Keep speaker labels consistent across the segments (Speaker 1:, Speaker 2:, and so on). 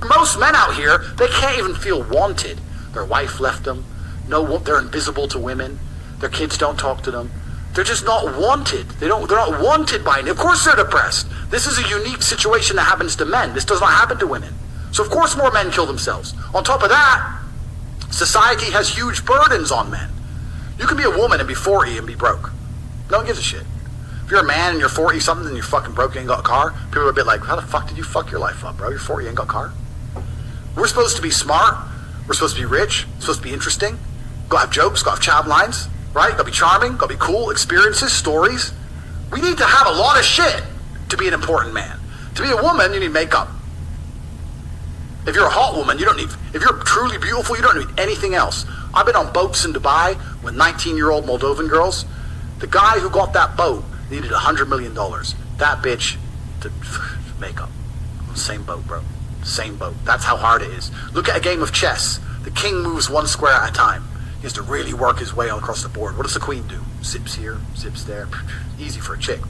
Speaker 1: Most men out here, they can't even feel wanted. Their wife left them. No, they're invisible to women. Their kids don't talk to them. They're just not wanted. They're not wanted by any. Of course they're depressed. This is a unique situation that happens to men. This does not happen to women. So of course more men kill themselves. On top of that, society has huge burdens on men. You can be a woman and be 40 and be broke. No one gives a shit. If you're a man and you're 40 something and you're fucking broke and ain't got a car, people are a bit like, how the fuck did you fuck your life up, bro? You're 40, you ain't got a car. We're supposed to be smart. We're supposed to be rich. We're supposed to be interesting. Gotta have jokes, gotta have child lines, right? Gotta be charming, gotta be cool, experiences, stories. We need to have a lot of shit to be an important man. To be a woman, you need makeup. If you're a hot woman, you don't need, if you're truly beautiful, you don't need anything else. I've been on boats in Dubai with 19-year-old Moldovan girls. The guy who got that boat needed $100 million. That bitch to makeup. Same boat, bro. Same boat. That's how hard it is. Look at a game of chess. The king moves one square at a time. He has to really work his way across the board. What does the queen do? Zips here, zips there. Easy for a chick.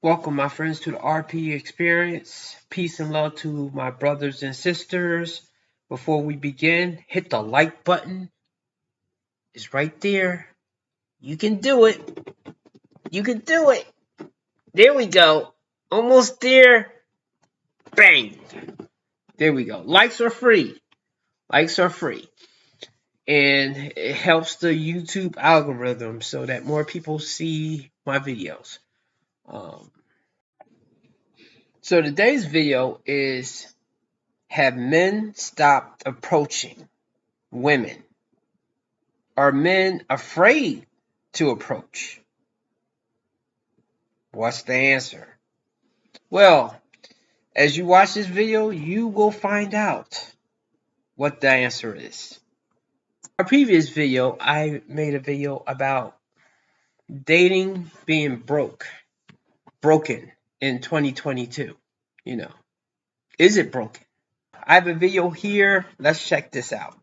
Speaker 2: Welcome, my friends, to the RP experience. Peace and love to my brothers and sisters. Before we begin, hit the like button. It's right there. You can do it. You can do it. There we go. Almost there. Bang. There we go. Likes are free. Likes are free. And it helps the YouTube algorithm so that more people see my videos. So today's video is, have men stopped approaching women? Are men afraid to approach? What's the answer? Well, as you watch this video, you will find out what the answer is. Our previous video, I made a video about dating being broken in 2022. You know, is it broken? I have a video here. Let's check this out.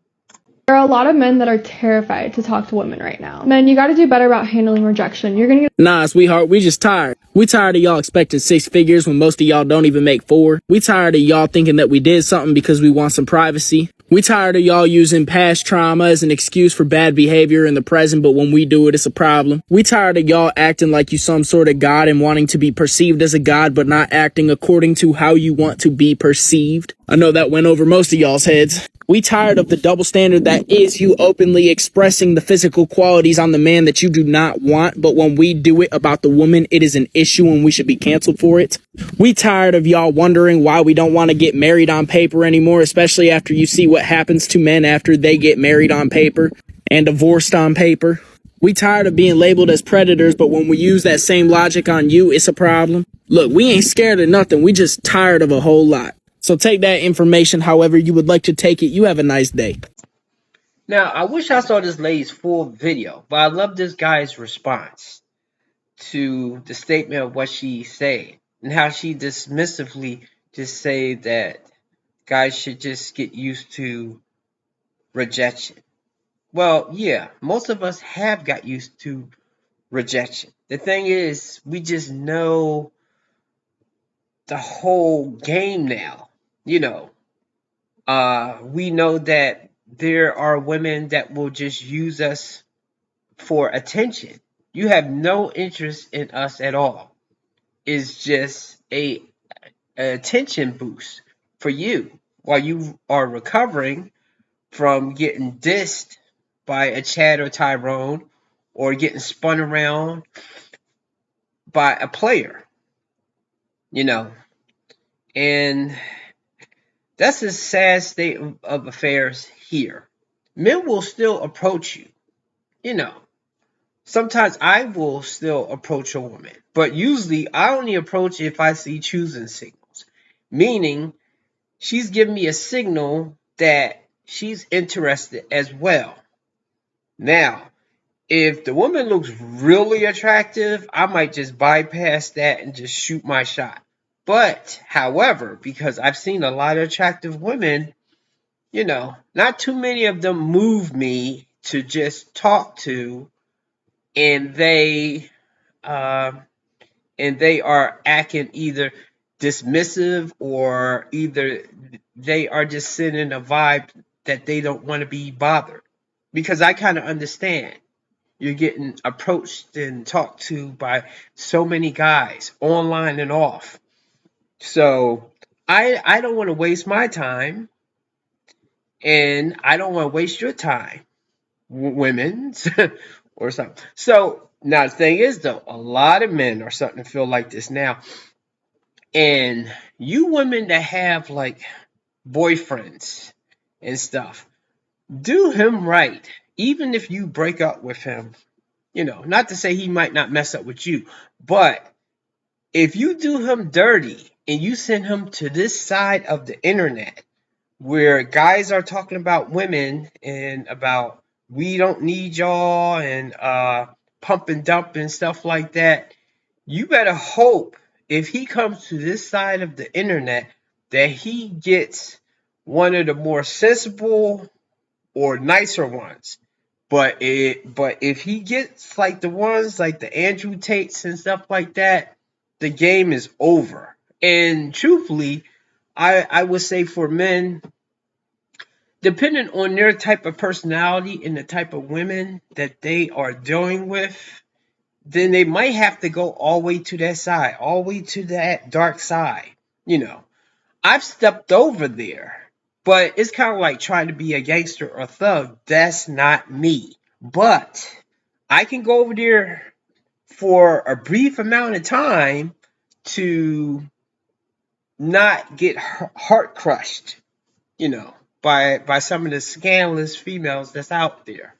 Speaker 3: There are a lot of men that are terrified to talk to women right now. Men, you gotta do better about handling rejection. You're gonna get—
Speaker 4: Nah, sweetheart, we just tired. We tired of y'all expecting 6 figures when most of y'all don't even make 4. We tired of y'all thinking that we did something because we want some privacy. We tired of y'all using past trauma as an excuse for bad behavior in the present, but when we do it, it's a problem. We tired of y'all acting like you some sort of god and wanting to be perceived as a god, but not acting according to how you want to be perceived. I know that went over most of y'all's heads. We tired of the double standard that is you openly expressing the physical qualities on the man that you do not want, but when we do it about the woman, it is an issue and we should be canceled for it. We tired of y'all wondering why we don't want to get married on paper anymore, especially after you see what happens to men after they get married on paper and divorced on paper. We tired of being labeled as predators, but when we use that same logic on you, it's a problem. Look, we ain't scared of nothing. We just tired of a whole lot. So take that information however you would like to take it. You have a nice day.
Speaker 2: Now, I wish I saw this lady's full video, but I love this guy's response to the statement of what she said and how she dismissively just say that guys should just get used to rejection. Well, yeah, most of us have got used to rejection. The thing is, we just know the whole game now. You know, we know that there are women that will just use us for attention. You have no interest in us at all. It's just a attention boost for you while you are recovering from getting dissed by a Chad or Tyrone or getting spun around by a player, you know. And that's a sad state of affairs here. Men will still approach you, you know. Sometimes I will still approach a woman, but usually I only approach if I see choosing signals. Meaning, she's giving me a signal that she's interested as well. Now, if the woman looks really attractive, I might just bypass that and just shoot my shot. But, however, because I've seen a lot of attractive women, not too many of them move me to just talk to, and uh, they are acting either dismissive, or either they are just sending a vibe that they don't want to be bothered. Because I kind of understand. You're getting approached and talked to by so many guys, online and off. So I don't want to waste my time, and I don't want to waste your time, women, or something. So now the thing is, though, a lot of men are starting to feel like this now. And you women that have like boyfriends and stuff, do him right. Even if you break up with him, not to say he might not mess up with you, but if you do him dirty and you send him to this side of the internet where guys are talking about women and about we don't need y'all and pump and dump and stuff like that, you better hope if he comes to this side of the internet that he gets one of the more sensible or nicer ones. But if he gets like the ones like the Andrew Tates and stuff like that, the game is over. And truthfully, I would say for men, depending on their type of personality and the type of women that they are dealing with, then they might have to go all the way to that side, all the way to that dark side. I've stepped over there, but it's kind of like trying to be a gangster or a thug. That's not me. But I can go over there for a brief amount of time to not get heart crushed, by some of the scandalous females that's out there.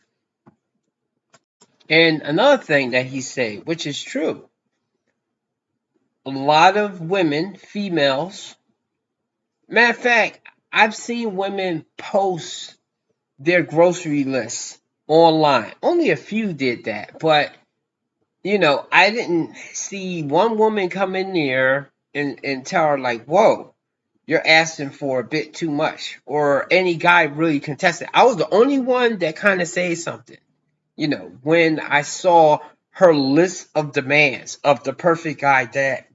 Speaker 2: And another thing that he said, which is true, a lot of women, females, matter of fact, I've seen women post their grocery lists online. Only a few did that, but I didn't see one woman come in there and tell her like, "Whoa, you're asking for a bit too much," or any guy really contested. I was the only one that kind of said something. When I saw her list of demands of the perfect guy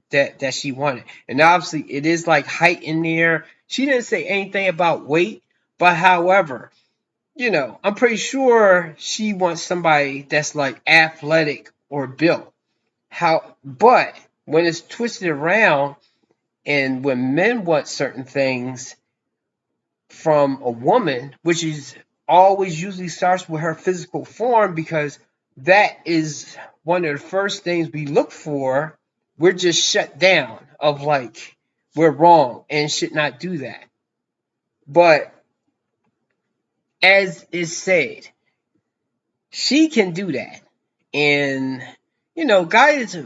Speaker 2: that she wanted. And obviously it is like height in there. She didn't say anything about weight, but however, I'm pretty sure she wants somebody that's like athletic or built. But when it's twisted around and when men want certain things from a woman, which is always usually starts with her physical form, because that is one of the first things we look for, we're just shut down of like, we're wrong and should not do that. But as is said, she can do that. And, guys,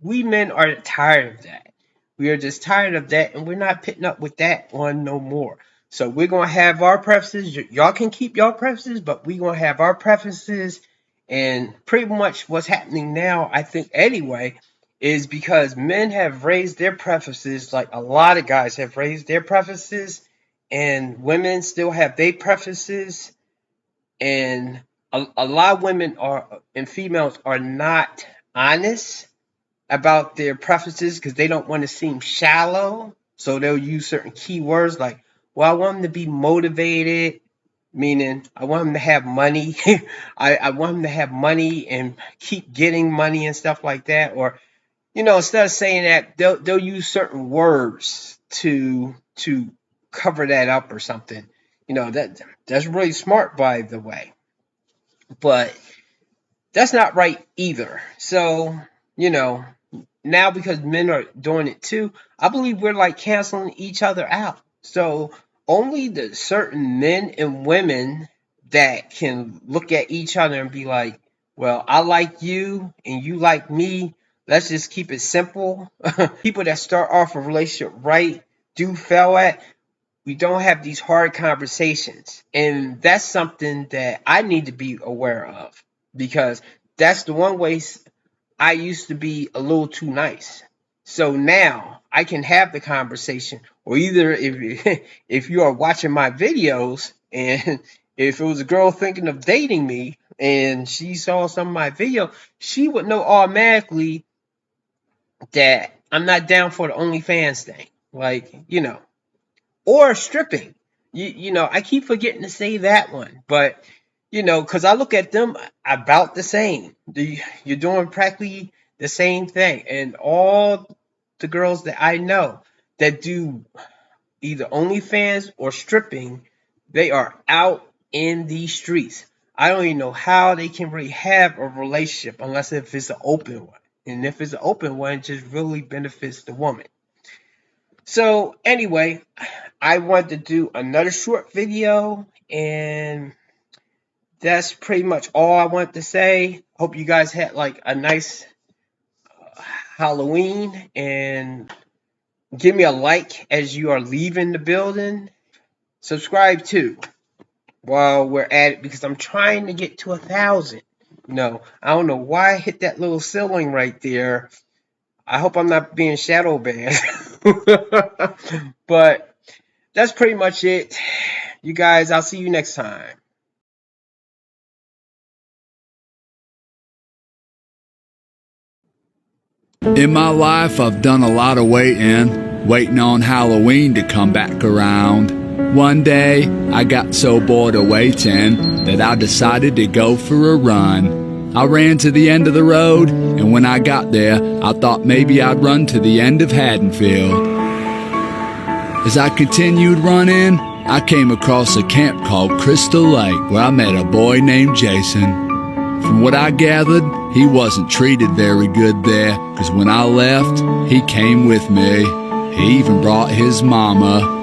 Speaker 2: we men are tired of that. We are just tired of that, and we're not putting up with that one no more. So we're going to have our preferences. Y'all can keep your preferences, but we're going to have our preferences. And pretty much what's happening now, I think anyway, is because men have raised their preferences, like a lot of guys have raised their preferences, and women still have their preferences. And a lot of women and females are not honest about their preferences because they don't want to seem shallow. So they'll use certain keywords like, well, I want them to be motivated, meaning I want them to have money. I want them to have money and keep getting money and stuff like that. Or, instead of saying that, they'll use certain words to cover that up or something. That's really smart, by the way. But that's not right either. So, now because men are doing it too, I believe we're like canceling each other out. So only the certain men and women that can look at each other and be like, well, I like you and you like me. Let's just keep it simple. People that start off a relationship right do fail at. We don't have these hard conversations. And that's something that I need to be aware of, because that's the one way I used to be a little too nice. So now I can have the conversation, or either if if you are watching my videos and if it was a girl thinking of dating me and she saw some of my video, she would know automatically that I'm not down for the OnlyFans thing. Like, or stripping. I keep forgetting to say that one, but because I look at them about the same. You're doing practically the same thing, and all the girls that I know that do either OnlyFans or stripping, they are out in the streets. I don't even know how they can really have a relationship unless if it's an open one, and if it's an open one, it just really benefits the woman. So anyway, I wanted to do another short video, and that's pretty much all I want to say. Hope you guys had like a nice Halloween, and give me a like as you are leaving the building. Subscribe too while we're at it, because I'm trying to get to 1,000. I don't know why I hit that little ceiling right there. I hope I'm not being shadow banned. But that's pretty much it. You guys, I'll see you next time.
Speaker 5: In my life, I've done a lot of waiting on Halloween to come back around. One day, I got so bored of waiting that I decided to go for a run. I ran to the end of the road, and when I got there, I thought maybe I'd run to the end of Haddonfield. As I continued running, I came across a camp called Crystal Lake, where I met a boy named Jason. From what I gathered, he wasn't treated very good there, because when I left, he came with me. He even brought his mama.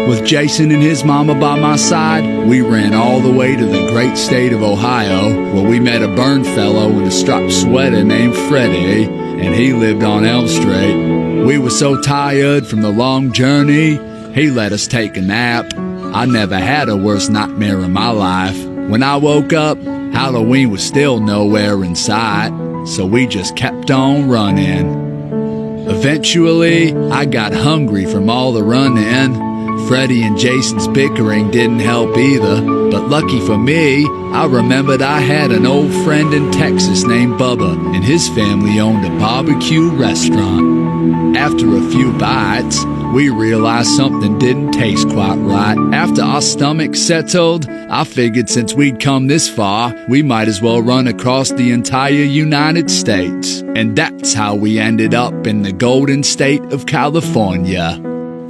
Speaker 5: With Jason and his mama by my side, we ran all the way to the great state of Ohio, where we met a burn fellow in a striped sweater named Freddie, and he lived on Elm Street. We were so tired from the long journey, he let us take a nap. I never had a worse nightmare in my life. When I woke up, Halloween was still nowhere in sight, so we just kept on running. Eventually, I got hungry from all the running. Freddie and Jason's bickering didn't help either, but lucky for me, I remembered I had an old friend in Texas named Bubba, and his family owned a barbecue restaurant. After a few bites, we realized something didn't taste quite right. After our stomachs settled, I figured since we'd come this far, we might as well run across the entire United States. And that's how we ended up in the golden state of California.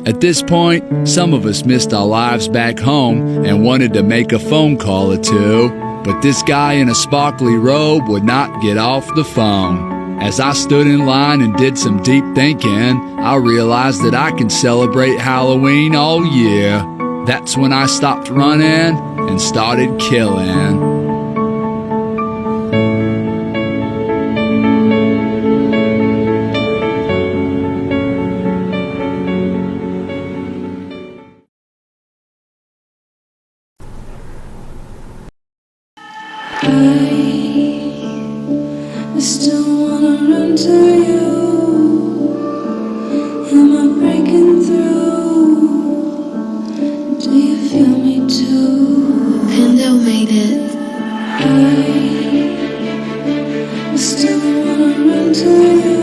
Speaker 5: At this point, some of us missed our lives back home and wanted to make a phone call or two, but this guy in a sparkly robe would not get off the phone. As I stood in line and did some deep thinking, I realized that I can celebrate Halloween all year. That's when I stopped running and started killing.
Speaker 6: I still wanna run to you. Am I breaking through? Do you feel me too?
Speaker 7: Pando made it.
Speaker 6: I still wanna run to you.